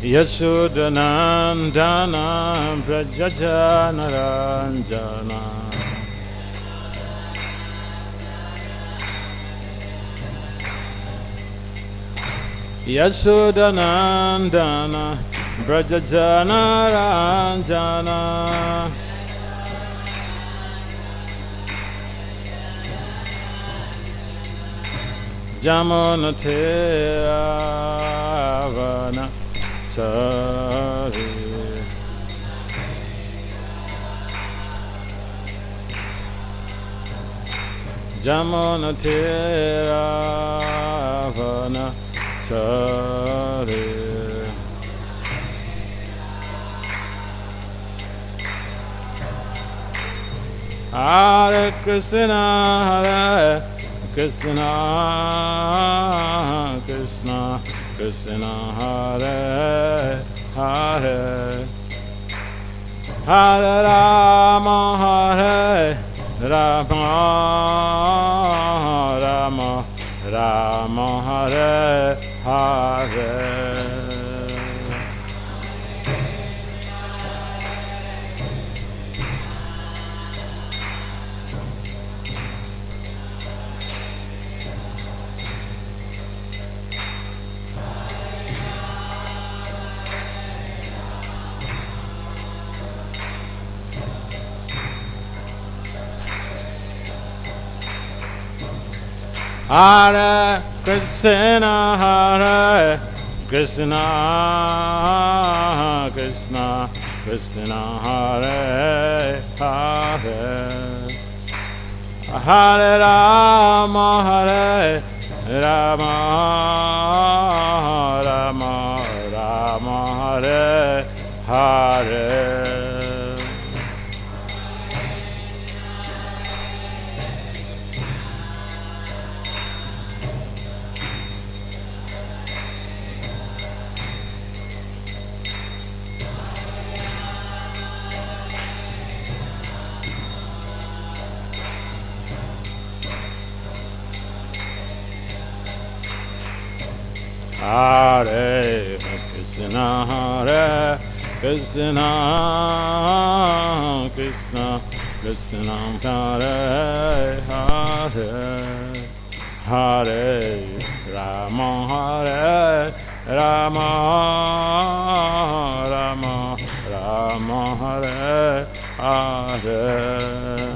Yashodanandana Vrajajanaranjana Yashodanandana Vrajajanaranjana Jamunateyavana Chari Jamunateyavana Chari Hare Krishna Hare Krishna Krishna Krishna Hare Hare Hare Rama Hare Rama Rama Rama Hare Hare Hare Krishna Hare Krishna Krishna Krishna Hare Hare Hare Rama Hare Rama Rama Rama Hare Hare Hare Krishna Hare Krishna Krishna Krishna Hare Hare Hare Rama Hare Rama Rama Rama Hare Hare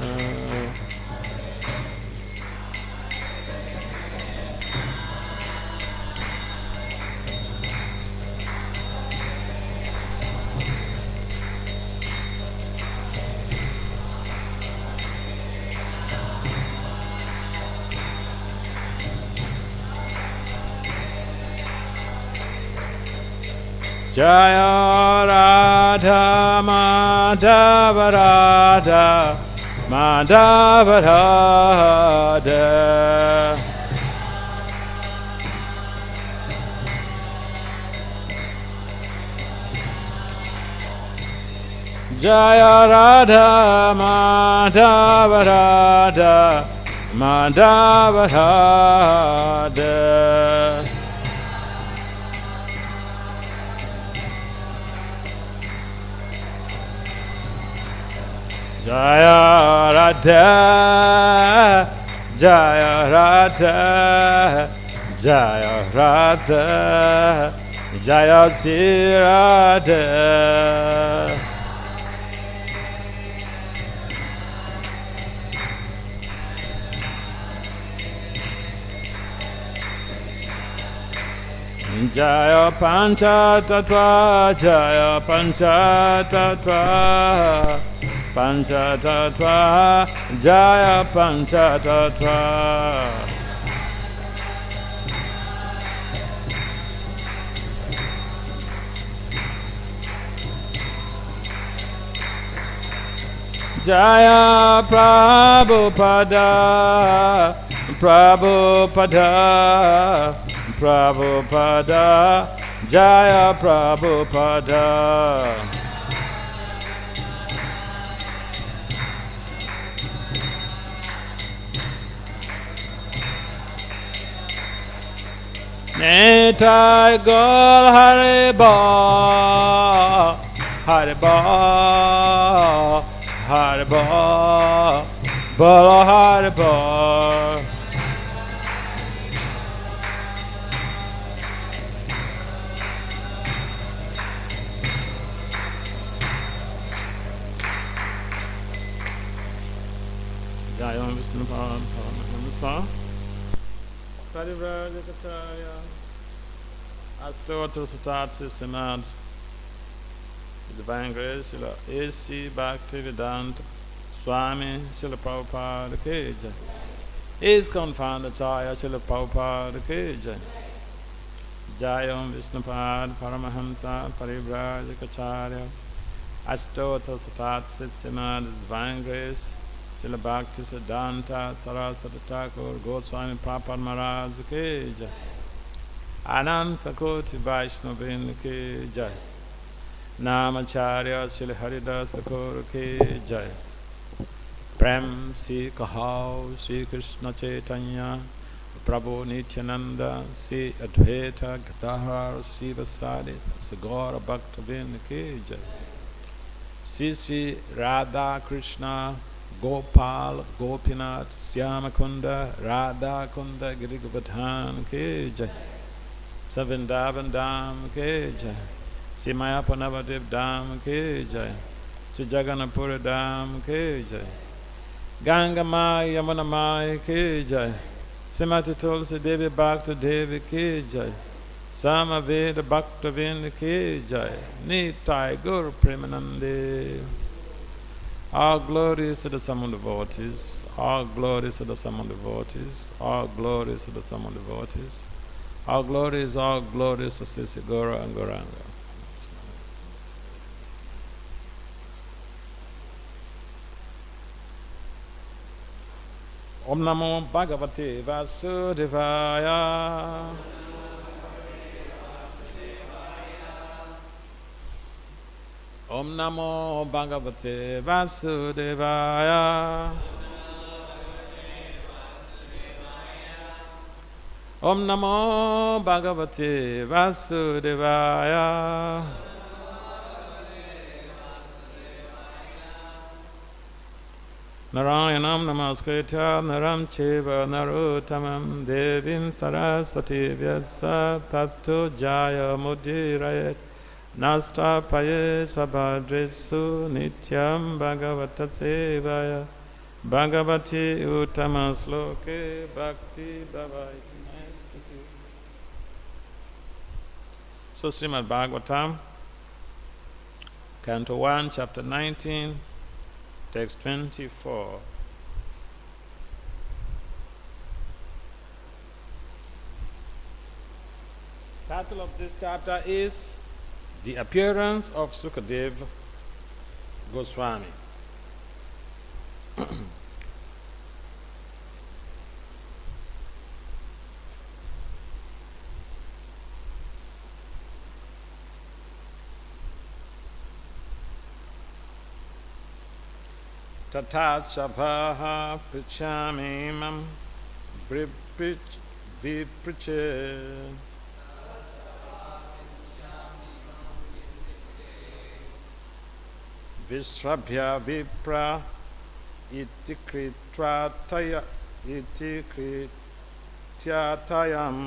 Jaya Radha Madhava Radha Madhava Radha Jaya Radha Madhava Radha Madhava Radha Jaya Radha Jaya Radha Jaya Radha Jaya Sri Radha Jaya Pancha Tattva Jaya Pancha Tattva Pancha Tattva Jaya Pancha Tattva Jaya Prabhupada Prabhupada Prabhupada Jaya Prabhupada Nitai Gaur Haribo, Haribo, Haribo, Bolo Haribo. Jayam Vishnupāda Paramahamsa Parivrājakataya Astotra Satatsi Srimad Divine Grace Srila A.C. Bhakti Vedanta Swami Srila Prabhupada Ki Jai. Is confounded Chaya Srila Prabhupada Ki Jai. Jayam Vishnupāda Paramahamsa Parivrājakacārya Astotra Satatsi Srimad Divine Grace Srila Bhakti Siddhanta Saraswati Thakur Goswami Prabhupada Maharaj Ki Jai. Ananta Koti Vaishnavin Ki Jai. Namacharya Srila Haridas Thakur Ki Jai. Prem Si Kahau Sri Krishna Chaitanya Prabhu Nityananda Si Advaita Gadadhar Sivasadi Sagora Bhaktavin Ki Jai. Sisi Radha Krishna Gopal Gopinath Syamakunda Radha Kunda Girigavadhan Ki Jai. Savindavan Dham Ki Jai. Simayapanavadev Dham Ki Jai. Sujaganapura Dham Ki Jai. Gangamai Yamunamai Ki Jai. Simati Tulsi Devi Bhakta Devi Ki Jai. Samaveda Bhaktavinda Ki Jai. Nitai Guru Premanande. All glories to the Samman devotees, all glories to the Samman devotees, all glories to the Samman devotees, all glories to Sisi Gora and Goranga. Om Namo Bhagavate Vasudevaya. Om Namo Bhagavate Vasudevaya. Om Namo Bhagavate Vasudevaya. Narayanam namaskritya naram cheva narottamam devim saraswati vyasa tato jaya mudirayet. Nasta paye svabhadresu nityam bhagavata sevaya bhagavati uttamasloke bhakti bhavaiti. So Srimad Bhagavatam, Canto 1, Chapter 19, Text 24. Title of this chapter is The Appearance of Sukadeva Goswami. tataś pṛcchyam imam vipṛcche viśrabhya viprā iti kṛtyatāyām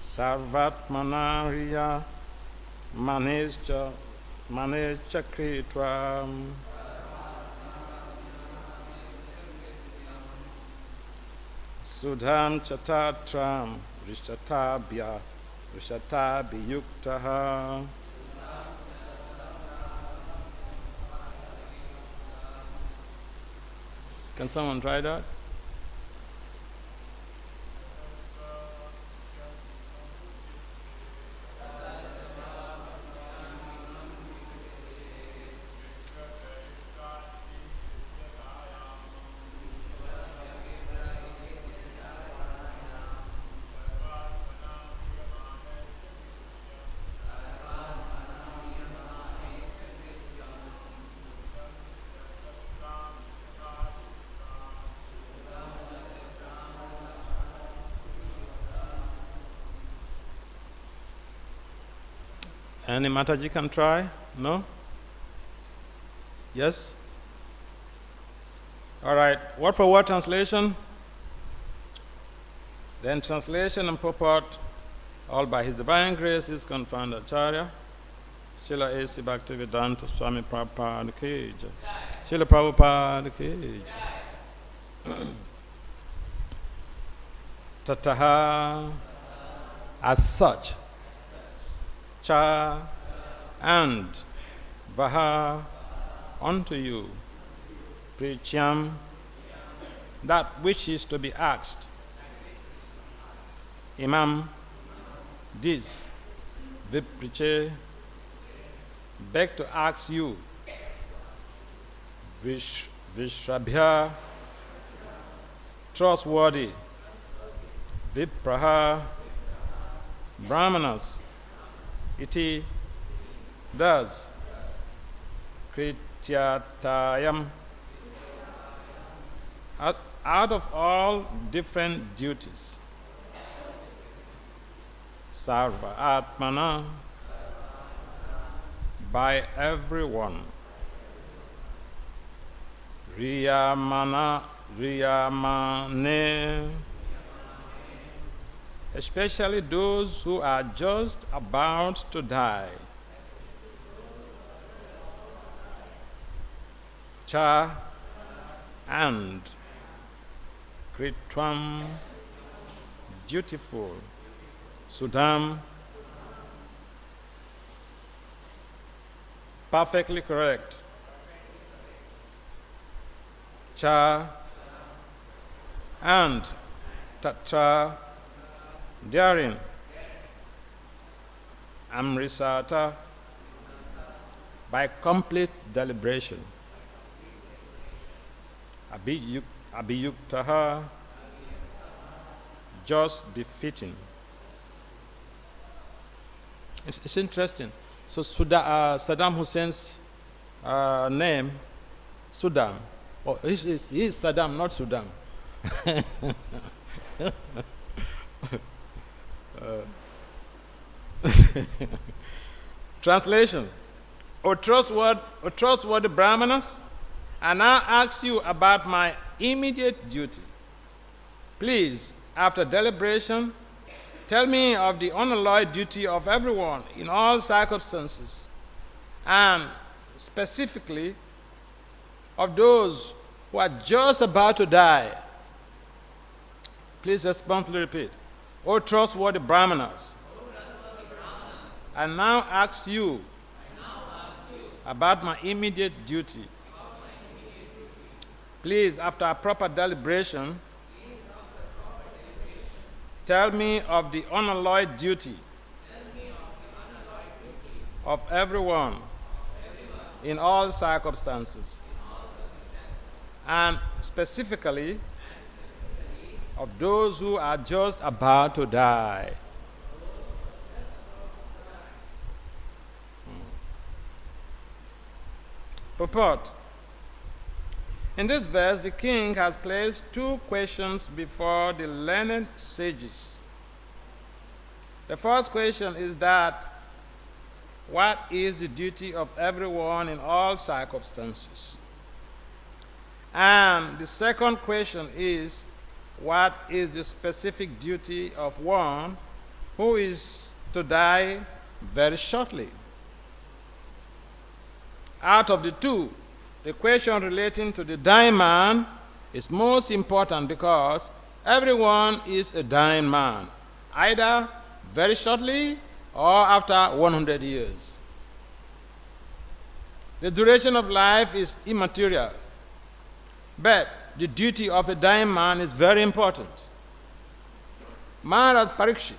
sarva-ātmanā mriyamāṇaiś kṛtyam śuddhaṁ ca tatrāmṛśatābhiyuktāḥ. Can someone try that? Any Mataji can try? No? Yes? All right. Word for word translation. Then translation and purport, all by His Divine Grace, His confounder Acharya, Srila A.C. Bhaktivedanta Swami Prabhupada ki jai. Srila Prabhupada ki jai. Tataḥ, as such, cha, and, vaha, unto you, pṛcchyam, that which is to be asked, imam, this, vipṛcche, beg to ask you, viśrabhya, trustworthy, viprāḥ, brāhmaṇas, iti, thus, kṛtyatāyām, out of all different duties, sarva-ātmanā, by everyone, mriyamāṇaiś, especially those who are just about to die. Cha, and, kṛtyam, dutiful, śuddhaṁ, perfectly correct. Cha, and, tatra, therein, tatrāmṛśatābhiyuktāḥ, by complete deliberation. Abhiyuktāḥ, just befitting. It's interesting. So Saddam Hussein's name, śuddhaṁ. Oh, he is Saddam, not Suddam. Translation. O trustworthy brāhmaṇas, I now ask you about my immediate duty. Please, after deliberation, tell me of the unalloyed duty of everyone in all circumstances, and specifically of those who are just about to die. Please responsibly repeat. O trustworthy brāhmanas, I now ask you about my immediate duty. Please, after a proper deliberation, tell me of the unalloyed duty of everyone in all circumstances, and specifically of those who are just about to die. Purport. In this verse, the king has placed two questions before the learned sages. The first question is that, what is the duty of everyone in all circumstances? And the second question is, what is the specific duty of one who is to die very shortly? Out of the two, the question relating to the dying man is most important because everyone is a dying man, either very shortly or after 100 years. The duration of life is immaterial, but the duty of a dying man is very important. Maharaj Pṛcchyam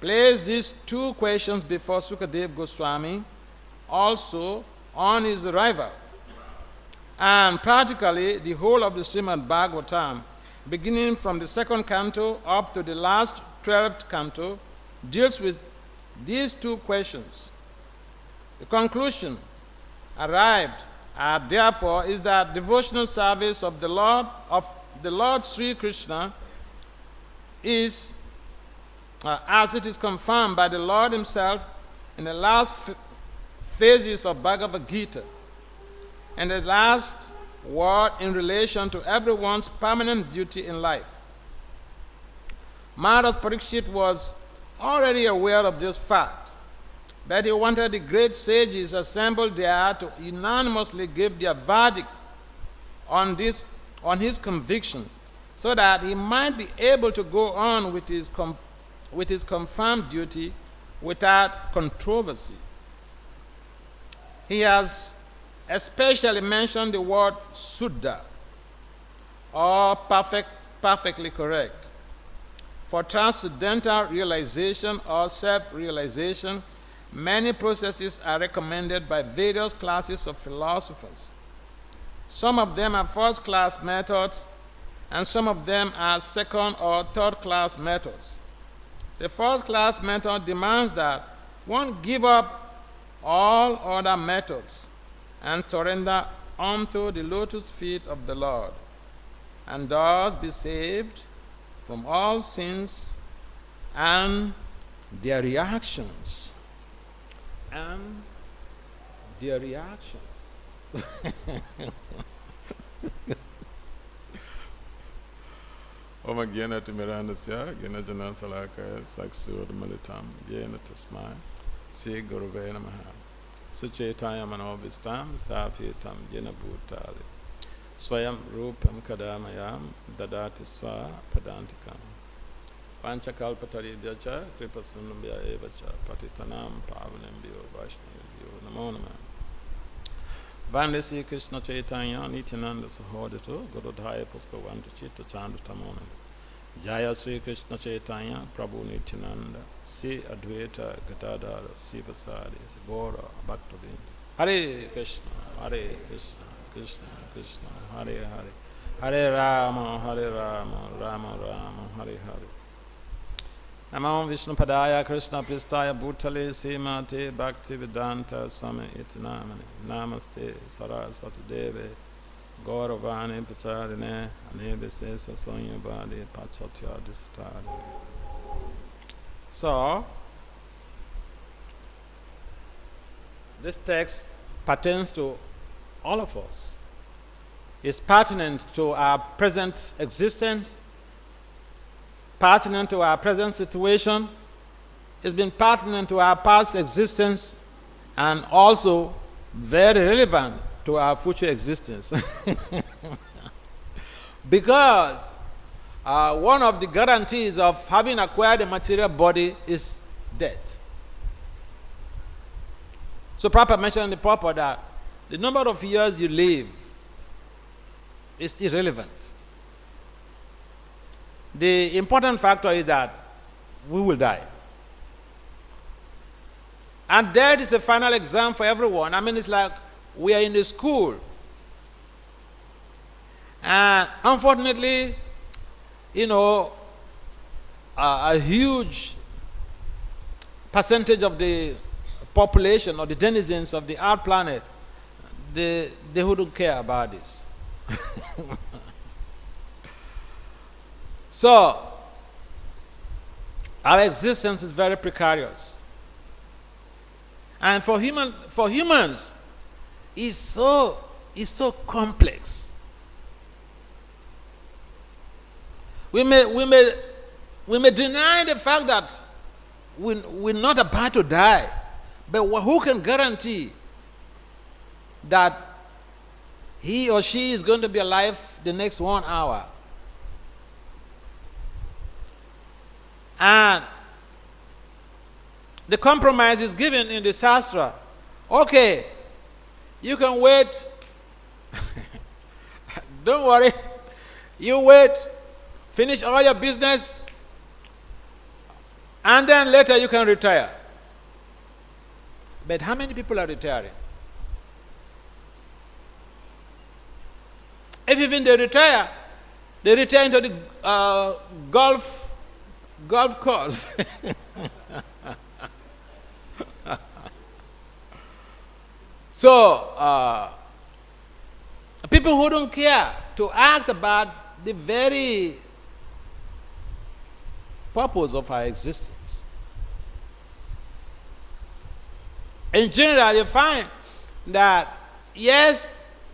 placed these two questions before Sukadeva Goswami also on his arrival. And practically the whole of the Srimad Bhagavatam, beginning from the second canto up to the last 12th canto, deals with these two questions. The conclusion arrived at, therefore, is that devotional service of the Lord Sri Krishna is, as it is confirmed by the Lord himself, in the last phases of Bhagavad Gita, and the last word in relation to everyone's permanent duty in life. Maharaj Parikshit was already aware of this fact, but he wanted the great sages assembled there to unanimously give their verdict on his conviction, so that he might be able to go on with his confirmed duty without controversy. He has especially mentioned the word śuddha, or perfectly correct. For transcendental realization or self-realization, many processes are recommended by various classes of philosophers. Some of them are first-class methods, and some of them are second or third-class methods. The first-class method demands that one give up all other methods and surrender unto the lotus feet of the Lord, and thus be saved from all sins and their reactions. Om Gyana Timirandasya, Gyana Jana Salakaya, Saksur Malitam, Gyana Tasmai, Se Guruve Namaha, Suchetaya Manovistam, Stafyetam, Gyana Bhutali, Swayam Rupam Kadamayam, Dadati Swa Padantikam, Panchakalpatari Dyacha, Kripasunambya Evacha, Patitanam, Pavanambyo, Vaishnavyo, Namo Namah. Vande Sri Krishna Chaitanya Nityananda Sahodito Gurudhaya Puspavantu Chitta Chandu Tamona Jaya Sri Krishna Chaitanya Prabhu Nityananda Si Advaita Gadadara Sivasadi Gora Bhaktavinda Hare Krishna Krishna Krishna Hare Hare Hare Rama Rama Rama Hare Hare Namo Vishnu Padaya Krishna Pristaya Bhutale Srimate Bhakti Vedanta Swami Iti Namane Namaste Saraswati Deve Gauravani Pacharine Anebe Sesa Sonya Badi Pachatya Distari. So, this text pertains to all of us. It's pertinent to our present existence, pertinent to our present situation. It's been pertinent to our past existence, and also very relevant to our future existence. Because one of the guarantees of having acquired a material body is death. So Prabhupada mentioned in the purport that the number of years you live is irrelevant. The important factor is that we will die. And death is a final exam for everyone. I mean, it's like we are in the school. And unfortunately, a huge percentage of the population or the denizens of the earth planet, they wouldn't care about this. So, our existence is very precarious. And for humans, it's so complex. We may deny the fact that we're not about to die, but who can guarantee that he or she is going to be alive the next 1 hour? And the compromise is given in the Shastra. Okay, you can wait. Don't worry. You wait, finish all your business, and then later you can retire. But how many people are retiring? If even they retire into the golf course. So, people who don't care to ask about the very purpose of our existence. In general, you find that, yes,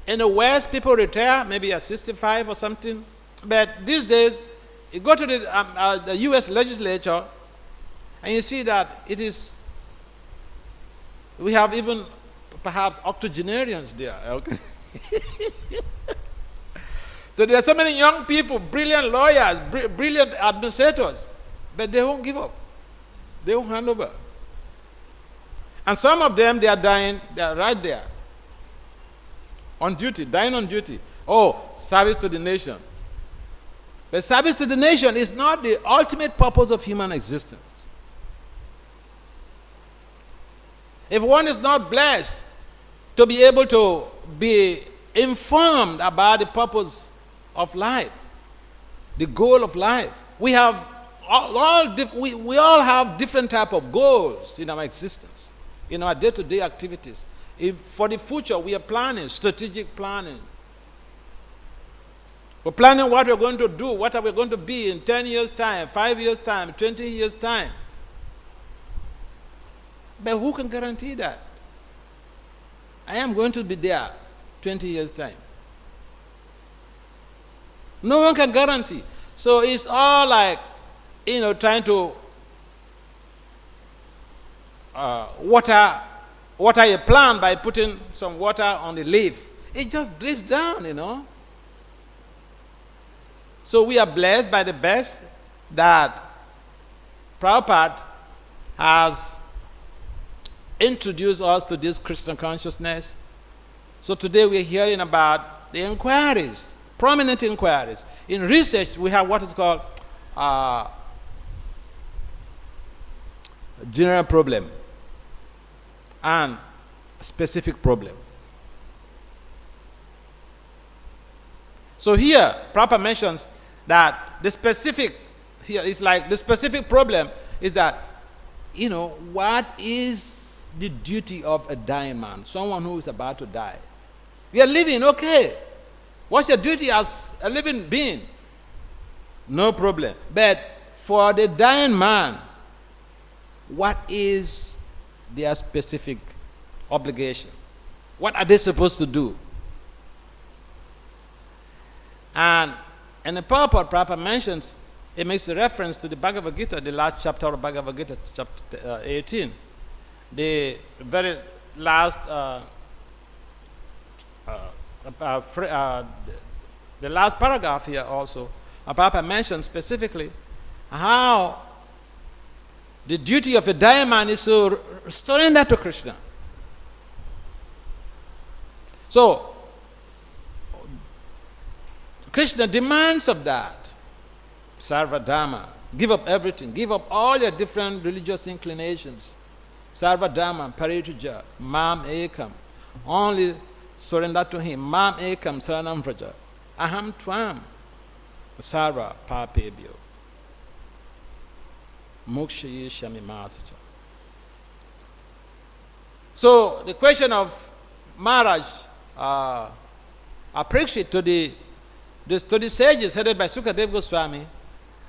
in the West, people retire maybe at 65 or something. But these days, you go to the U.S. legislature, and you see that we have even perhaps octogenarians there. Okay? So there are so many young people, brilliant lawyers, brilliant administrators, but they won't give up. They won't hand over. And some of them, they are dying, they are right there. On duty, dying on duty. Oh, service to the nation. But service to the nation is not the ultimate purpose of human existence. If one is not blessed to be able to be informed about the purpose of life, the goal of life, we all have different type of goals in our existence, in our day-to-day activities. For the future, we are planning, strategic planning. We're planning what we're going to do, what are we going to be in 10 years' time, 5 years' time, 20 years' time. But who can guarantee that? I am going to be there 20 years' time. No one can guarantee. So it's all like, trying to water a plant by putting some water on the leaf. It just drifts down, So we are blessed by the best that Prabhupada has introduced us to this Christian consciousness. So today we are hearing about the inquiries, prominent inquiries. In research, we have what is called general problem and specific problem. So here, Prabhupada mentions that the specific problem is that, what is the duty of a dying man, someone who is about to die? We are living, okay. What's your duty as a living being? No problem. But for the dying man, what is their specific obligation? What are they supposed to do? And in the purport, Prabhupada mentions, it makes a reference to the Bhagavad Gita, the last chapter of Bhagavad Gita, chapter 18. The very last, the last paragraph here also, Prabhupada mentions specifically how the duty of a dying man is to surrender to Krishna. So, Krishna demands of that, sarva-dharma, give up everything, give up all your different religious inclinations. Sarva-dharma, pṛcchyam, imam ekam, only surrender to him. Imam ekam saranam vraja, aham tvam, sarva papebhyo, mokshaye shamimāsacha. So the question of Maharaj pṛcchyam to the sages headed by Sukadeva Goswami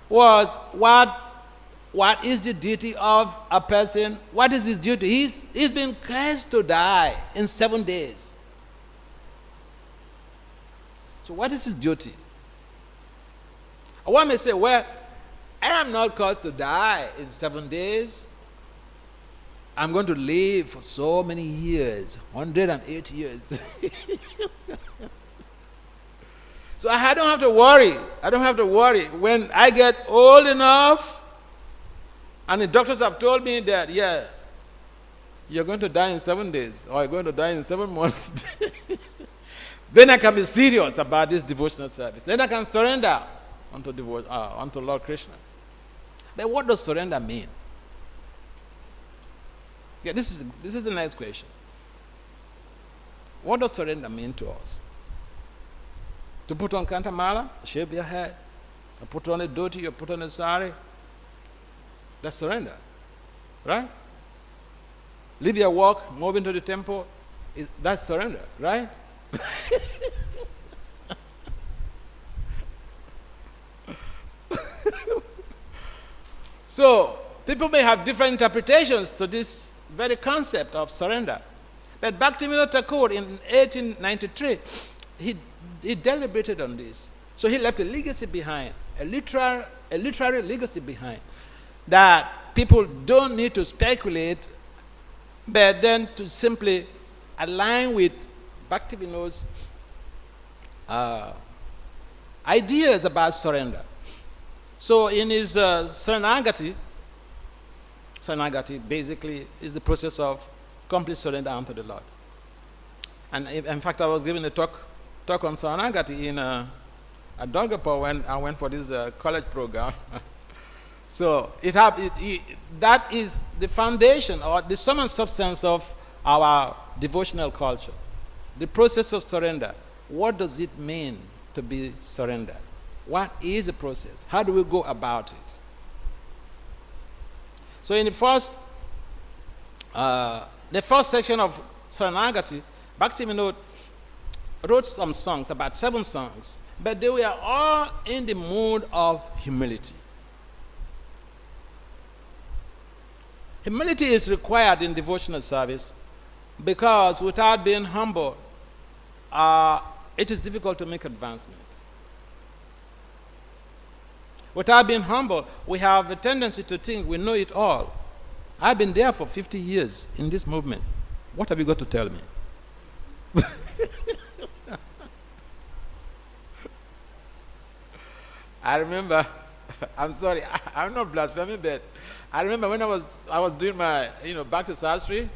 was what is the duty of a person? What is his duty? He's been cursed to die in 7 days. So what is his duty? One may say, well, I am not cursed to die in 7 days. I'm going to live for so many years, 108 years. So I don't have to worry. I don't have to worry. When I get old enough, and the doctors have told me that, yeah, you're going to die in 7 days, or you're going to die in 7 months, then I can be serious about this devotional service. Then I can surrender unto Lord Krishna. But what does surrender mean? Yeah, this is the next question. What does surrender mean to us? To put on kantamala, shave your head, or put on a dhoti, or put on a sari, that's surrender, right? Leave your work, move into the temple, that's surrender, right? So, people may have different interpretations to this very concept of surrender. But Bhaktivinoda Thakur in 1893, he deliberated on this. So he left a legacy behind, a literary legacy behind, that people don't need to speculate, but then to simply align with Bhaktivinoda's ideas about surrender. So in his Saranagati basically is the process of complete surrender unto the Lord. And in fact, I was giving a talk on Saranagati in at Dolgapur when I went for this college program. So that is the foundation or the sum and substance of our devotional culture. The process of surrender. What does it mean to be surrendered? What is the process? How do we go about it? So in the first section of Saranagati, Bhaktivinoda wrote some songs, about 7 songs, but they were all in the mood of humility. Humility is required in devotional service because without being humble, it is difficult to make advancement. Without being humble, we have a tendency to think we know it all. I've been there for 50 years in this movement. What have you got to tell me? I remember, I'm sorry, I'm not blaspheming, but I remember when I was doing my, Bhakti Sastri.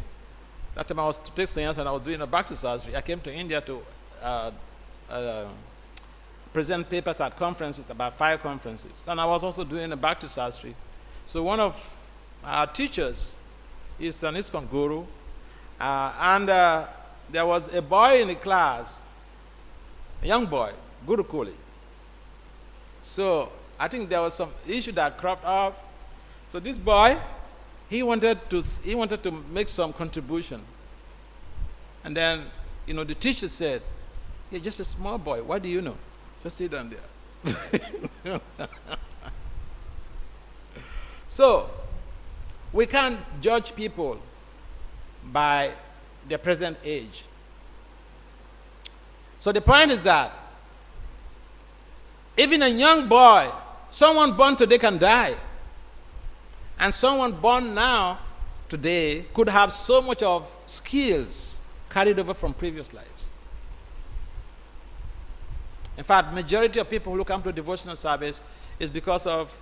That time I was to take science and I was doing a Bhakti Sastri. I came to India to present papers at conferences, about 5 conferences. And I was also doing a Bhakti Sastri. So one of our teachers is an ISKCON guru. And there was a boy in the class, a young boy, Guru Koli. So I think there was some issue that cropped up. So this boy, he wanted to make some contribution. And then, the teacher said, "You're just a small boy. What do you know? Just sit down there." So we can't judge people by their present age. So the point is that even a young boy, someone born today can die. And someone born now, today, could have so much of skills carried over from previous lives. In fact, majority of people who come to devotional service is because of,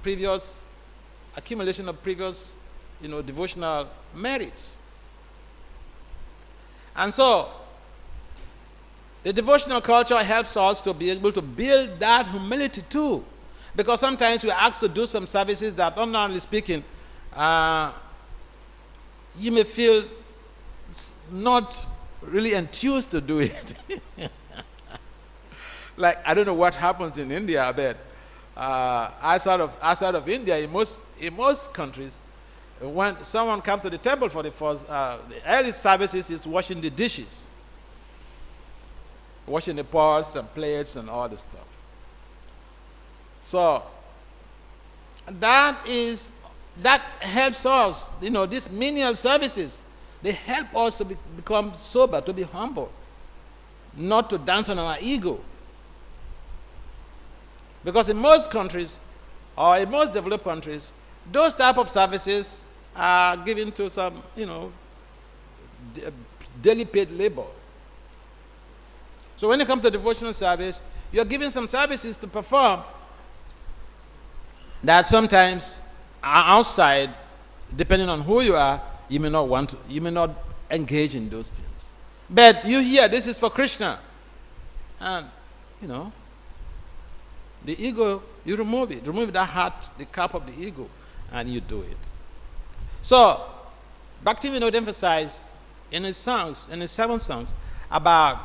previous accumulation of previous, devotional merits. And so, the devotional culture helps us to be able to build that humility too. Because sometimes we are asked to do some services that, ordinarily speaking, you may feel not really enthused to do it. Like, I don't know what happens in India, but outside of India, in most countries, when someone comes to the temple for the first, the early services is washing the dishes, washing the pots and plates and all this stuff. So that helps us, these menial services, they help us to become sober, to be humble, not to dance on our ego. Because in most countries, or in most developed countries, those type of services are given to some, daily paid labor. So when you come to devotional service, you're given some services to perform that sometimes outside, depending on who you are, you may not engage in those things. But you hear this is for Krishna. And, the ego, you remove it. Remove that heart, the cup of the ego, and you do it. So, Bhaktivinoda emphasized in his 7 songs, about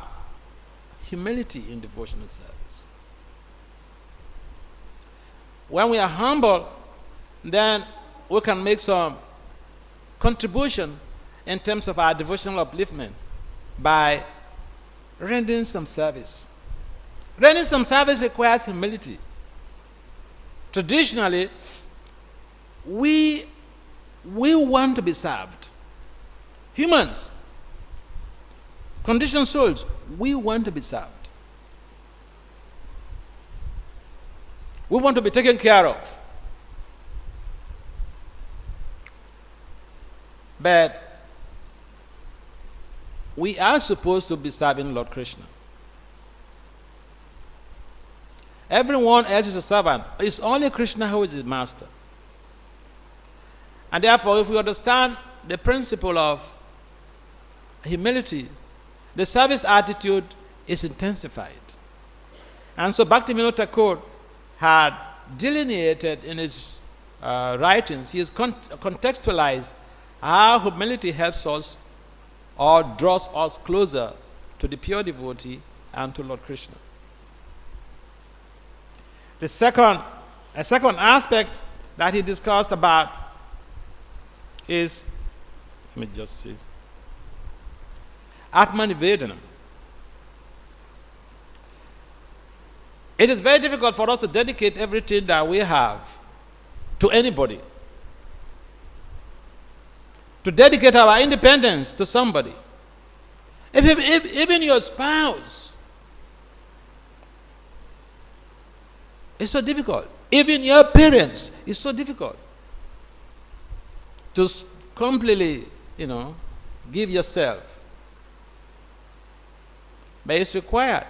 humility in devotional service. When we are humble, then we can make some contribution in terms of our devotional upliftment by rendering some service. Rendering some service requires humility. Traditionally, we we want to be served. Humans, conditioned souls, we want to be served. We want to be taken care of. But we are supposed to be serving Lord Krishna. Everyone else is a servant. It's only Krishna who is his master. And therefore, if we understand the principle of humility, the service attitude is intensified. And so Bhaktivinoda Thakur had delineated in his writings, he has contextualized how humility helps us or draws us closer to the pure devotee and to Lord Krishna. A second aspect that he discussed about is, let me just see, Atmanivedanam. It is very difficult for us to dedicate everything that we have to anybody. To dedicate our independence to somebody. Even your spouse. It's so difficult. Even your parents, it's so difficult. To completely, give yourself. But it's required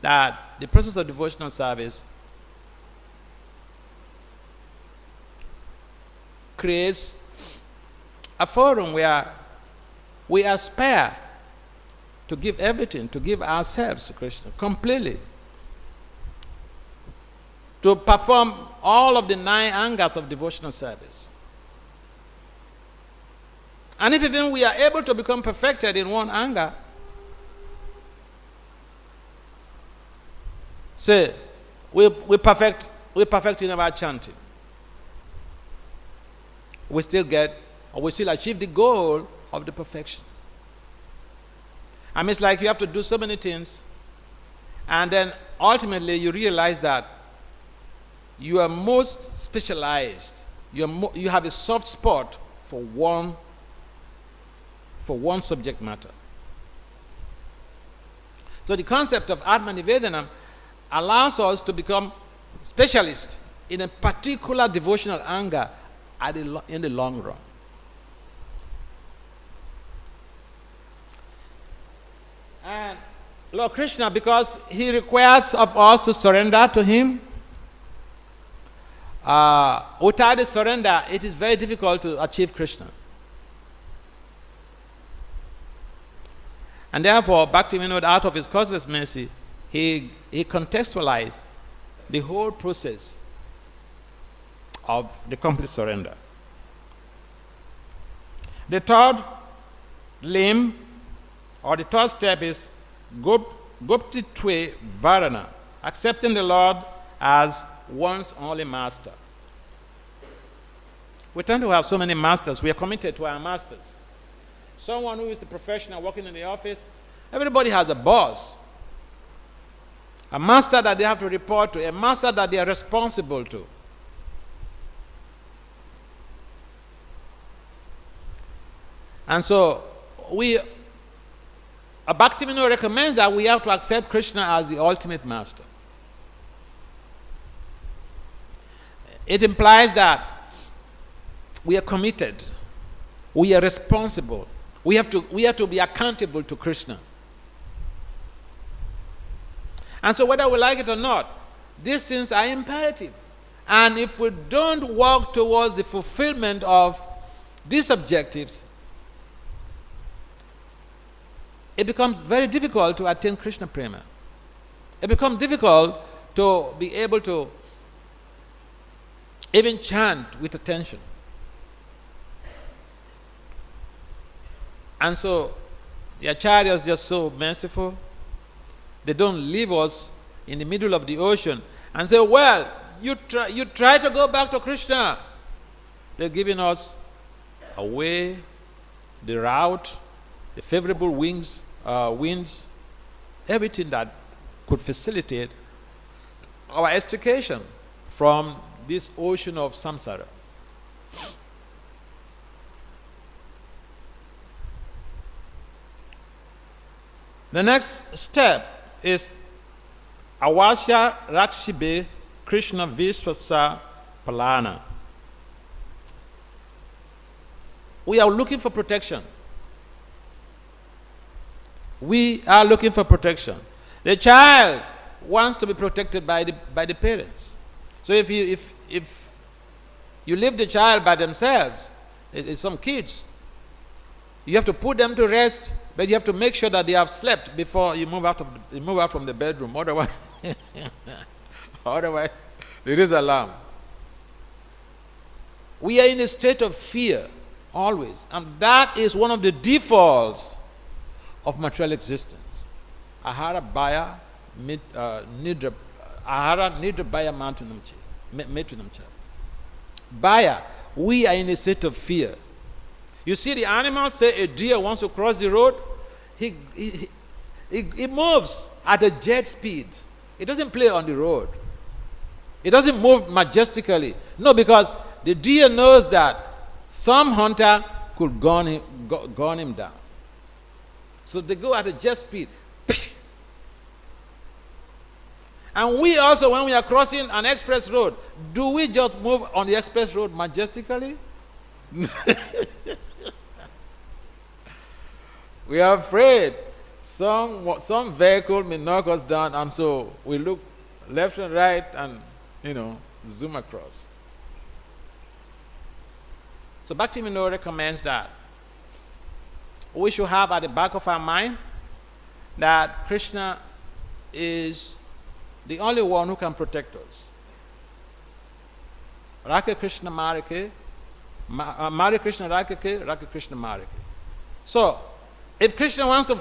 that the process of devotional service creates a forum where we aspire to give everything, to give ourselves to Krishna completely, to perform all of the 9 angas of devotional service. And if even we are able to become perfected in one anga, say, we perfect in our chanting, we still achieve the goal of the perfection. I mean, it's like you have to do so many things, and then ultimately you realize that you are most specialized. You have a soft spot for one subject matter. So the concept of Atmanivedanam allows us to become specialists in a particular devotional anga in the long run. And Lord Krishna, because he requires of us to surrender to him, without the surrender, it is very difficult to achieve Krishna. And therefore, Bhaktivinoda, out of his causeless mercy, he contextualized the whole process of the complete surrender. The third limb, or the third step, is Goptitve Varana, accepting the Lord as one's only master. We tend to have so many masters. We are committed to our masters. Someone who is a professional working in the office, everybody has a boss. A master that they have to report to, a master that they are responsible to. And so, Bhaktivinoda recommends that we have to accept Krishna as the ultimate master. It implies that we are committed, we are responsible, we have to be accountable to Krishna. And so whether we like it or not, these things are imperative. And if we don't work towards the fulfillment of these objectives, it becomes very difficult to attain Krishna prema. It becomes difficult to be able to even chant with attention. And so the acharyas are just so merciful. They don't leave us in the middle of the ocean and say, well, you try to go back to Krishna. They're giving us a way, the route, the favorable winds, everything that could facilitate our extrication from this ocean of samsara. The next step is Awasya Rakshibe Krishna Viswasa Palana. We are looking for protection. We are looking for protection. The child wants to be protected by the parents. So if you leave the child by themselves, it's some kids, you have to put them to rest, but you have to make sure that they have slept before you move out from the bedroom. Otherwise, there is alarm. We are in a state of fear always, and that is one of the defaults of material existence. Ahara baya nidra baya metunamcha. Baya, we are in a state of fear. You see the animals, say a deer wants to cross the road, he moves at a jet speed. It doesn't play on the road. It doesn't move majestically. No, because the deer knows that some hunter could gun him down. So they go at a jet speed. And we also, when we are crossing an express road, do we just move on the express road majestically? We are afraid some vehicle may knock us down, and so we look left and right and, zoom across. So Bhakti recommends that we should have at the back of our mind that Krishna is the only one who can protect us. Raka Krishna Marike, Mari Krishna Rakake, Raka Krishna Marike. So, if Krishna wants to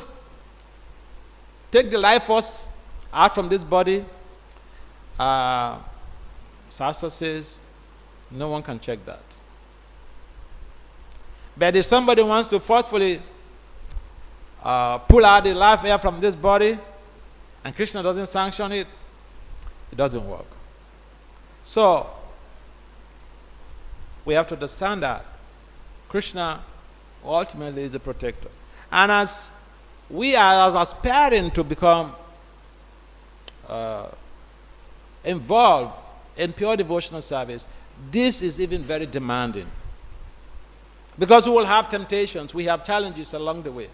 take the life force out from this body, Shastra says no one can check that. But if somebody wants to forcefully pull out the life air from this body, and Krishna doesn't sanction it, it doesn't work. So, we have to understand that Krishna ultimately is a protector. And as we are aspiring to become involved in pure devotional service, this is even very demanding. Because we will have temptations, we have challenges along the way.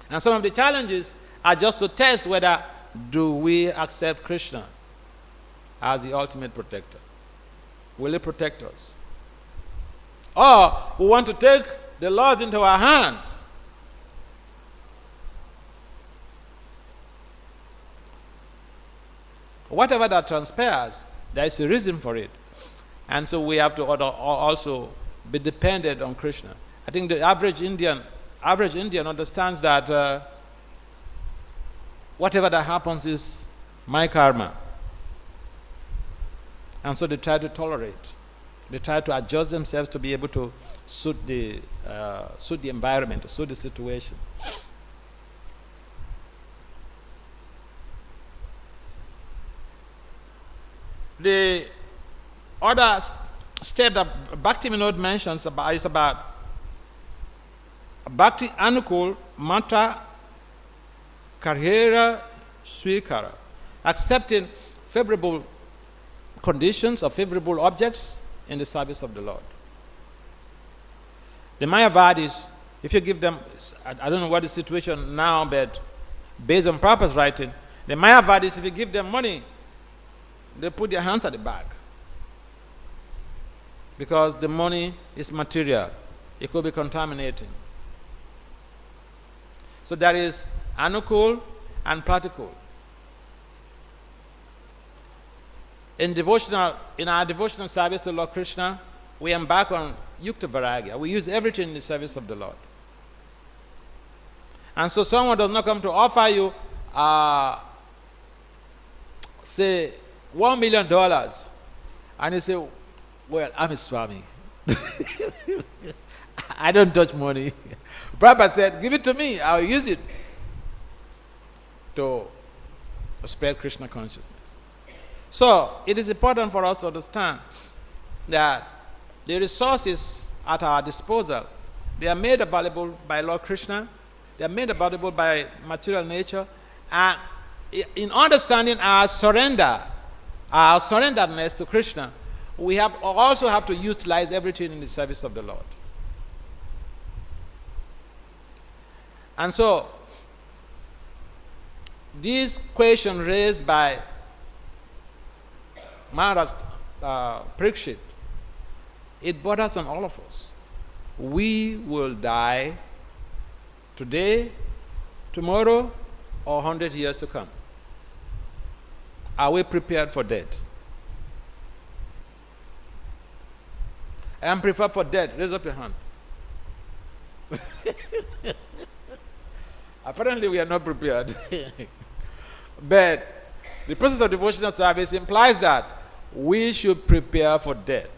And some of the challenges are just to test whether do we accept Krishna as the ultimate protector. Will he protect us? Or we want to take the laws into our hands. Whatever that transpires, there is a reason for it. And so we have to also be dependent on Krishna. I think the average Indian understands that whatever that happens is my karma. And so they try to tolerate. They try to adjust themselves to be able to suit the environment, suit the situation. The other step that Bhakti mentions is about Bhakti Anukul Mata Karhera Swikara, accepting favorable conditions or favorable objects in the service of the Lord. The Mayavadis, if you give them, I don't know what the situation now, but based on Prabhupada's writing, the Mayavadis, if you give them money, they put their hands at the back. Because the money is material. It could be contaminating. So there is anukul and practical. In our devotional service to Lord Krishna, we embark on yukta vairagya. We use everything in the service of the Lord. And so someone does not come to offer you, say, $1 million. And you say, well, I'm a Swami. I don't touch money. Prabhupada said, give it to me. I'll use it to spread Krishna consciousness. So, it is important for us to understand that the resources at our disposal, they are made available by Lord Krishna. They are made abominable by material nature. And in understanding our surrender, our surrenderedness to Krishna, we also have to utilize everything in the service of the Lord. And so, this question raised by Maharaj Pṛcchyam, it borders on all of us. We will die today, tomorrow, or 100 years to come. Are we prepared for death? I am prepared for death. Raise up your hand. Apparently, we are not prepared. But the process of devotional service implies that we should prepare for death.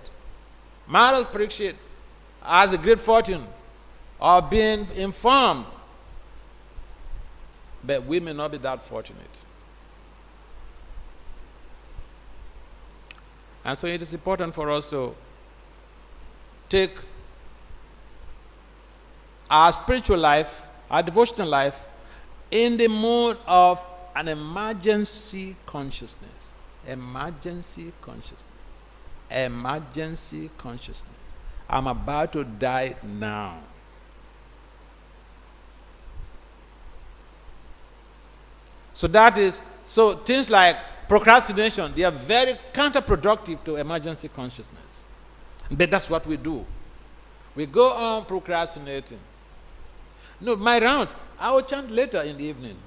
Maharaj Pṛcchyam has the great fortune of being informed, but we may not be that fortunate. And so it is important for us to take our spiritual life, our devotional life, in the mode of an emergency consciousness. Emergency consciousness. Emergency consciousness. I'm about to die now. So things like procrastination, they are very counterproductive to emergency consciousness. But that's what we do. We go on procrastinating. No, my rounds, I will chant later in the evening.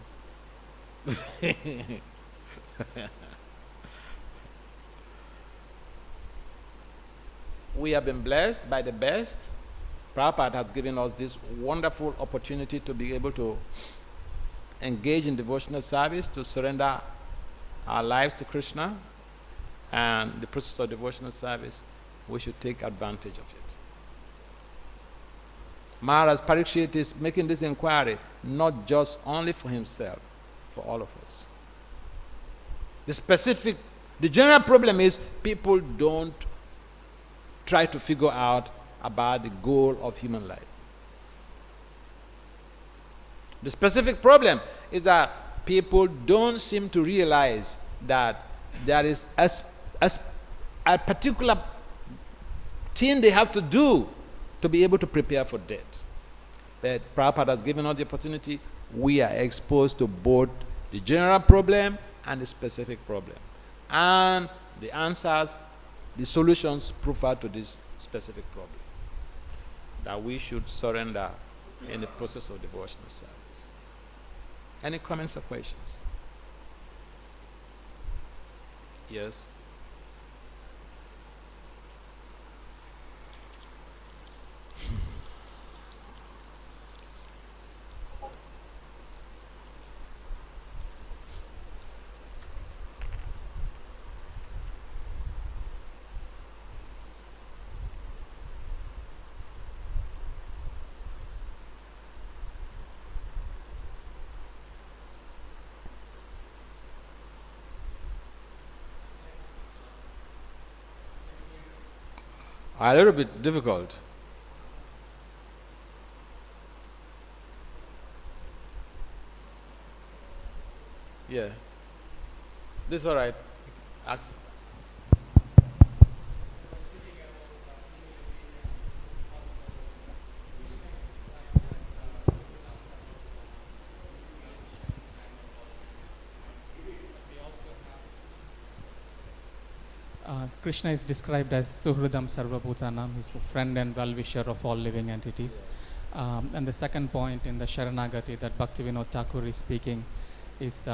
We have been blessed by the best. Prabhupada has given us this wonderful opportunity to be able to engage in devotional service, to surrender our lives to Krishna, and the process of devotional service, we should take advantage of it. Maharaj Pṛcchyam is making this inquiry not just only for himself, for all of us. The general problem is people don't try to figure out about the goal of human life. The specific problem is that people don't seem to realize that there is a particular thing they have to do to be able to prepare for death. But Prabhupada has given us the opportunity. We are exposed to both the general problem and the specific problem. And the answers, the solutions profile to this specific problem. That we should surrender in the process of devotional service. Any comments or questions? Yes? A little bit difficult. Yeah. This is all right. Ask. Krishna is described as śuddhaṁ sarva-ātmanā. He's a friend and well-wisher of all living entities. And the second point in the Sharanagati that Bhaktivinoda Thakur is speaking is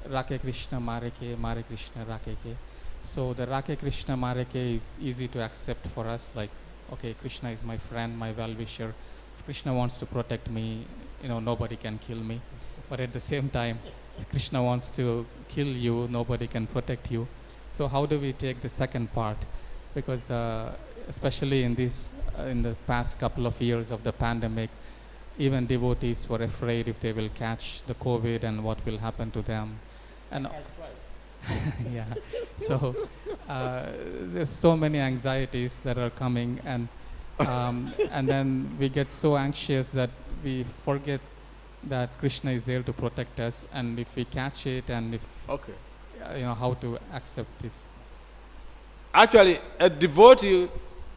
Rake Krishna Mareke, Mare Krishna Rakeke. So the Rake Krishna Mareke is easy to accept for us, like, okay, Krishna is my friend, my well-wisher. If Krishna wants to protect me, nobody can kill me. But at the same time, if Krishna wants to kill you, nobody can protect you. So how do we take the second part? Because especially in the past couple of years of the pandemic, even devotees were afraid if they will catch the COVID and what will happen to them. And yeah, so there's so many anxieties that are coming, and then we get so anxious that we forget that Krishna is there to protect us, and if we catch it, and if Okay. How to accept this. Actually, a devotee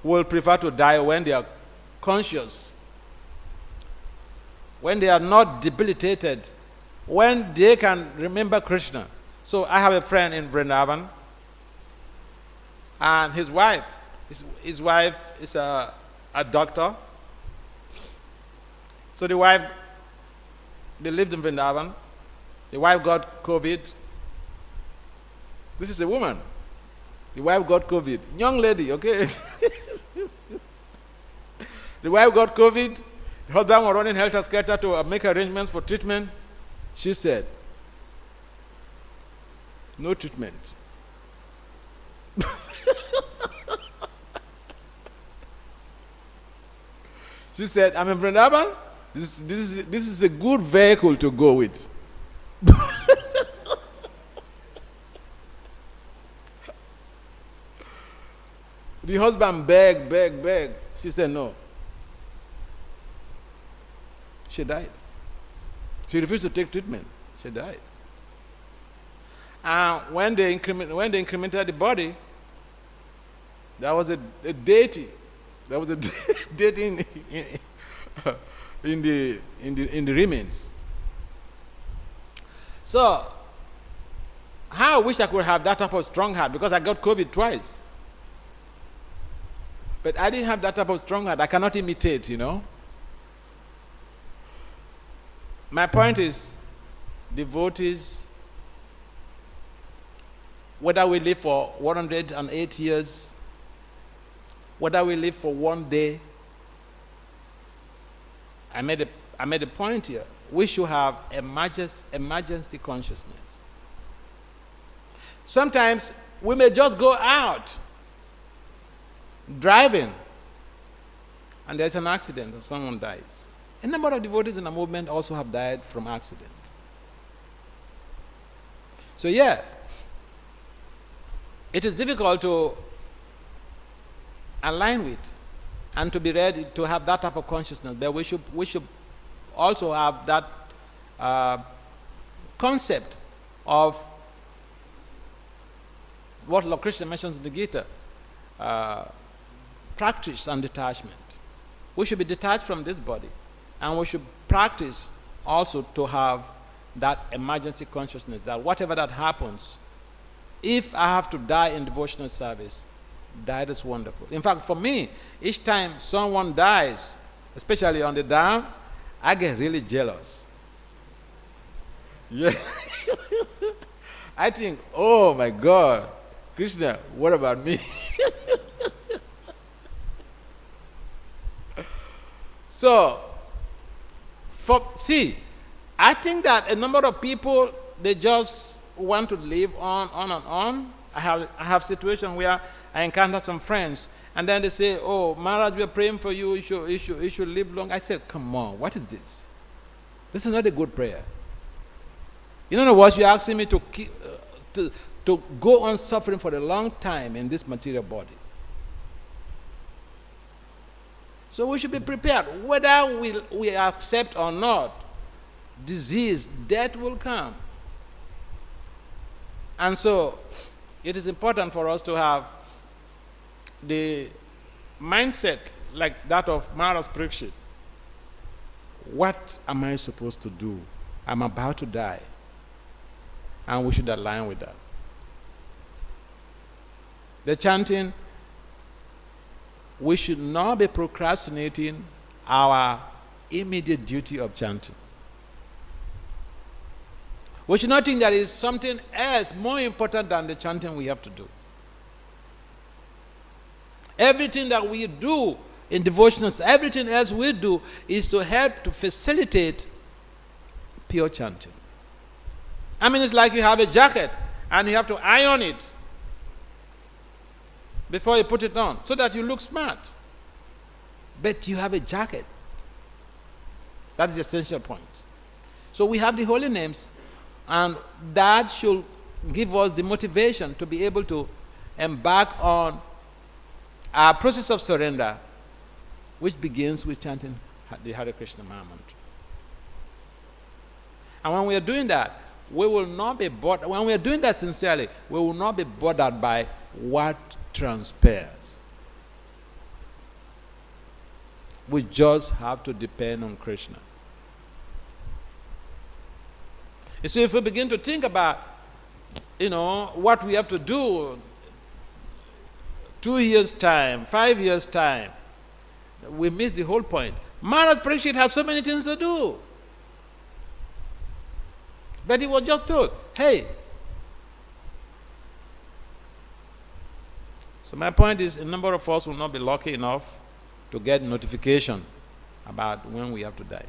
will prefer to die when they are conscious, when they are not debilitated, when they can remember Krishna. So I have a friend in Vrindavan, and his wife is a doctor. So the wife, they lived in Vrindavan. The wife got COVID. This is a woman. The wife got COVID. Young lady, okay? The wife got COVID. The husband was running helter-skelter to make arrangements for treatment. She said, no treatment. She said, I'm in Vrindavan. This is a good vehicle to go with. The husband begged. She said no. She died. She refused to take treatment. She died. And when they incremented the body, there was a deity. There was a deity in the remains. So, how I wish I could have that type of strong heart, because I got COVID twice. But I didn't have that type of strong heart. I cannot imitate, My point is, devotees, whether we live for 108 years, whether we live for one day, I made a point here. We should have emergency consciousness. Sometimes we may just go out driving, and there's an accident and someone dies. A number of devotees in the movement also have died from accident. So yeah, it is difficult to align with and to be ready to have that type of consciousness, but we should also have that concept of what Lord Krishna mentions in the Gita, practice and detachment. We should be detached from this body, and we should practice also to have that emergency consciousness, that whatever that happens, if I have to die in devotional service, that is wonderful. In fact, for me, each time someone dies, especially on the dam, I get really jealous. Yeah. I think, oh my God, Krishna, what about me? So, I think that a number of people, they just want to live on and on. I have situations where I encounter some friends, and then they say, oh, Maharaj, we are praying for you, you should live long. I said, come on, what is this? This is not a good prayer. You know what? You're asking me to go on suffering for a long time in this material body. So we should be prepared. Whether we accept or not, disease, death will come. And so it is important for us to have the mindset like that of Maharaj Pṛcchyam. What am I supposed to do? I'm about to die. And we should align with that. The chanting, we should not be procrastinating our immediate duty of chanting. We should not think there is something else more important than the chanting we have to do. Everything that we do in devotionals, everything else we do is to help to facilitate pure chanting. I mean, it's like you have a jacket and you have to iron it before you put it on so that you look smart. But you have a jacket. That is the essential point. So we have the holy names, and that should give us the motivation to be able to embark on our process of surrender, which begins with chanting the Hare Krishna Maha Mantra. And when we are doing that, we will not be bothered. When we are doing that sincerely, we will not be bothered by what transpires. We just have to depend on Krishna. You see, if we begin to think about, what we have to do 2 years' time, 5 years' time, we miss the whole point. Maharaj Parikshit has so many things to do. But he was just told, hey. So my point is, a number of us will not be lucky enough to get notification about when we have to die.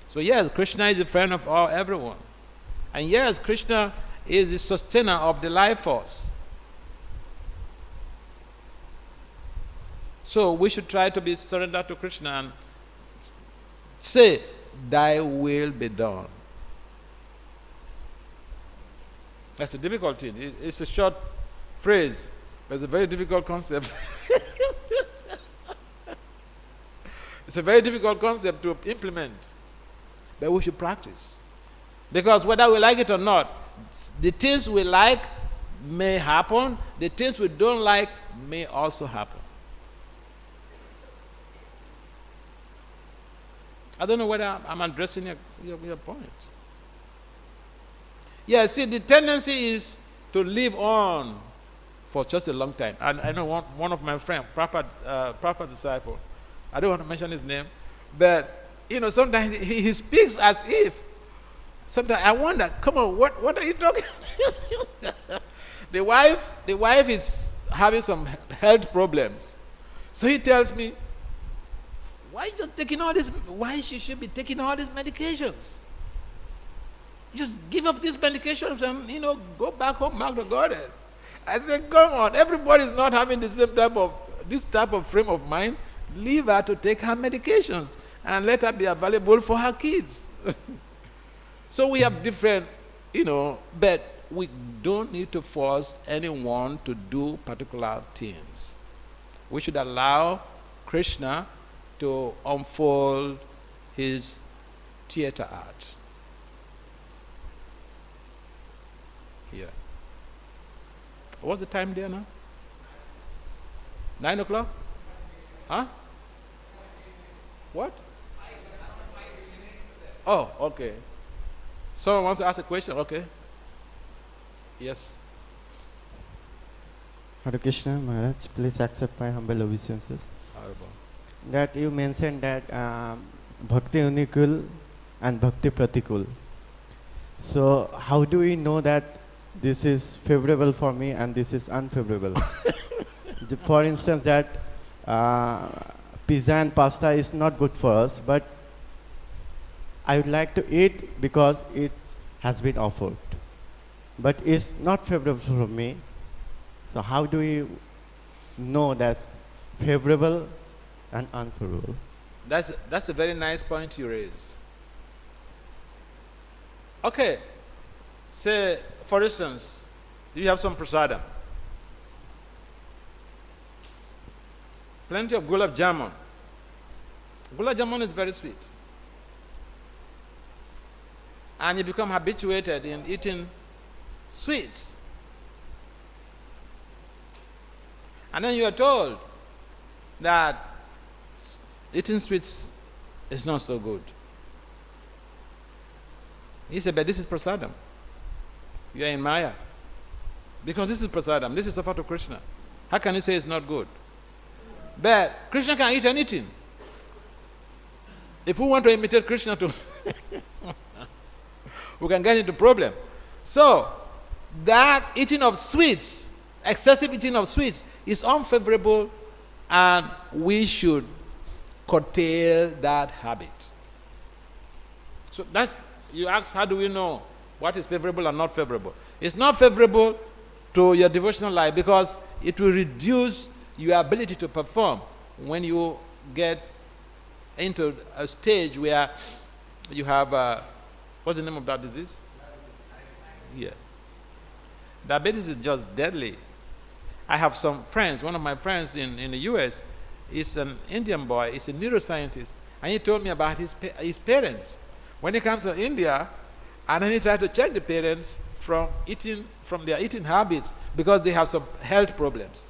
So yes, Krishna is a friend of everyone. And yes, Krishna is the sustainer of the life force. So we should try to be surrendered to Krishna and say, thy will be done. That's a difficult thing. It's a short phrase, but it's a very difficult concept. It's a very difficult concept to implement, but we should practice. Because whether we like it or not, the things we like may happen, the things we don't like may also happen. I don't know whether I'm addressing your point. Yeah, see, the tendency is to live on for just a long time. And I know one of my friends, Prabhupada disciple, I don't want to mention his name, but, sometimes he speaks as if, sometimes I wonder, come on, what are you talking about? The wife is having some health problems. So he tells me, why she should be taking all these medications? Just give up these medications and, go back home, back to Godhead. I said, come on, everybody's not having this type of frame of mind. Leave her to take her medications and let her be available for her kids. So we have different, but we don't need to force anyone to do particular things. We should allow Krishna to unfold his theater art. Here. What's the time there now? 9 o'clock? Huh? What? Oh, okay. Someone wants to ask a question? Okay. Yes. Hare Krishna, Maharaj, please accept my humble obeisances. That you mentioned that Bhakti Unikul and Bhakti Pratikul. So how do we know that this is favorable for me and this is unfavorable? For instance, that pizza and pasta is not good for us, but I would like to eat because it has been offered. But it's not favorable for me. So how do we know that's favorable and unfavorable? That's a very nice point you raise. Okay. Say, for instance, you have some prasadam. Plenty of gulab jamun. Gulab jamun is very sweet. And you become habituated in eating sweets. And then you are told that eating sweets is not so good. He said, but this is prasadam. You are in Maya. Because this is prasadam. This is offered to Krishna. How can you say it's not good? But Krishna can eat anything. If we want to imitate Krishna too, we can get into problem. So, that eating of sweets, excessive eating of sweets, is unfavorable, and we should curtail that habit. So that's, you ask, how do we know what is favorable and not favorable? It's not favorable to your devotional life because it will reduce your ability to perform when you get into a stage where you have, what's the name of that disease? Yeah. Diabetes is just deadly. I have some friends, one of my friends in the US is an Indian boy, he's a neuroscientist, and he told me about his parents. When he comes to India, and then he tries to check the parents from their eating habits because they have some health problems.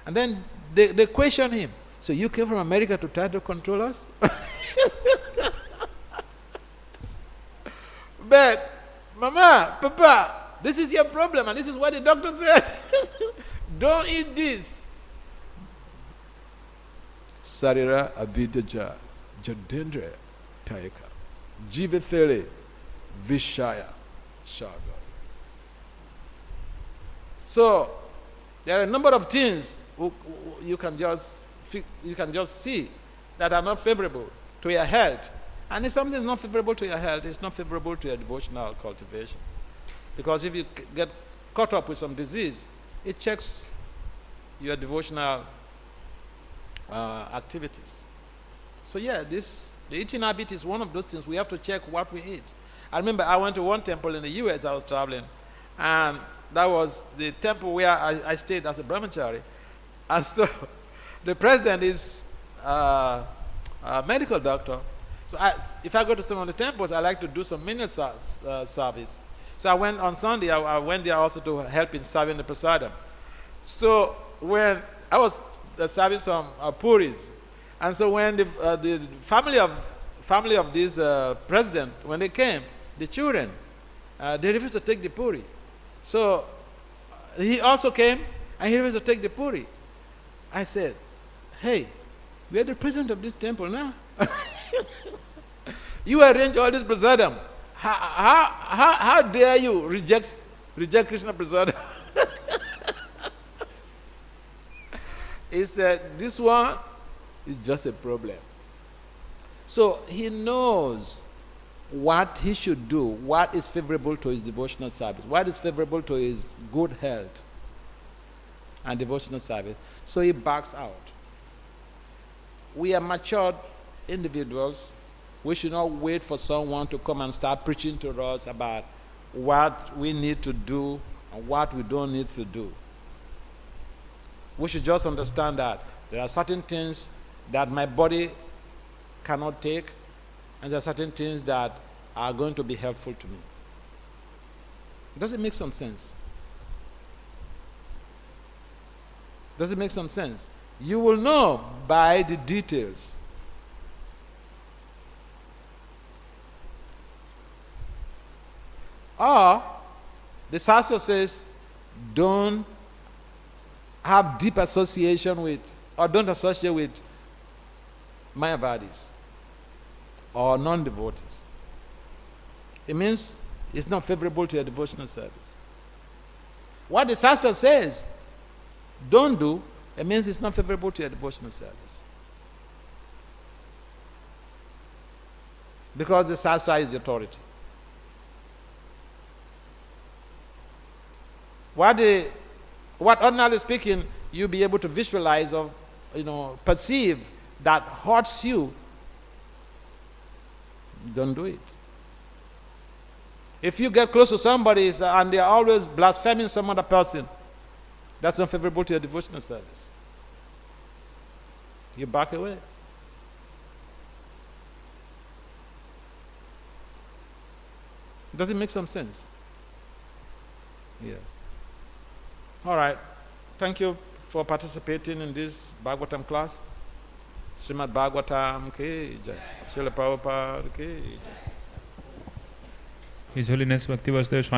And then they question him. So you came from America to try to control us? But, Mama, Papa, this is your problem, and this is what the doctor said. Don't eat this. Sarira avidaja jadendra tayaka jivefele vishaya shaga. So there are a number of things you can just see that are not favorable to your health. And if something is not favorable to your health, it's not favorable to your devotional cultivation. Because if you get caught up with some disease, it checks your devotional activities. So yeah, the eating habit is one of those things. We have to check what we eat. I remember I went to one temple in the US, I was traveling, and that was the temple where I stayed as a brahmachari. And so the president is a medical doctor. So if I go to some of the temples, I like to do some menial service. So I went on Sunday, I went there also to help in serving the prasadam. So when I was serving some puris, and so when the family of this president, when they came, the children, they refused to take the puri. So he also came, and he refused to take the puri. I said, hey, we are the president of this temple now. You arrange all this prasadam. How dare you reject Krishna prasadam? He said, this one is just a problem. So he knows what he should do, what is favorable to his devotional service, what is favorable to his good health and devotional service. So he backs out. We are matured individuals. We should not wait for someone to come and start preaching to us about what we need to do and what we don't need to do. We should just understand that there are certain things that my body cannot take, and there are certain things that are going to be helpful to me. Does it make some sense? Does it make some sense? You will know by the details. Or, the Shastra says, don't have deep association with, or don't associate with Mayavadis or non-devotees. It means it's not favorable to your devotional service. What the Shastra says, don't do, it means it's not favorable to your devotional service. Because the Shastra is the authority. What ordinarily speaking, you'll be able to visualize or perceive that hurts you, don't do it. If you get close to somebody and they're always blaspheming some other person, that's not favorable to your devotional service. You back away. Does it make some sense? Yeah. All right. Thank you for participating in this Bhagavatam class. Srimad Bhagavatam ki jai. Srila Prabhupada ki jai. His Holiness Bhakti Vasudeva Swami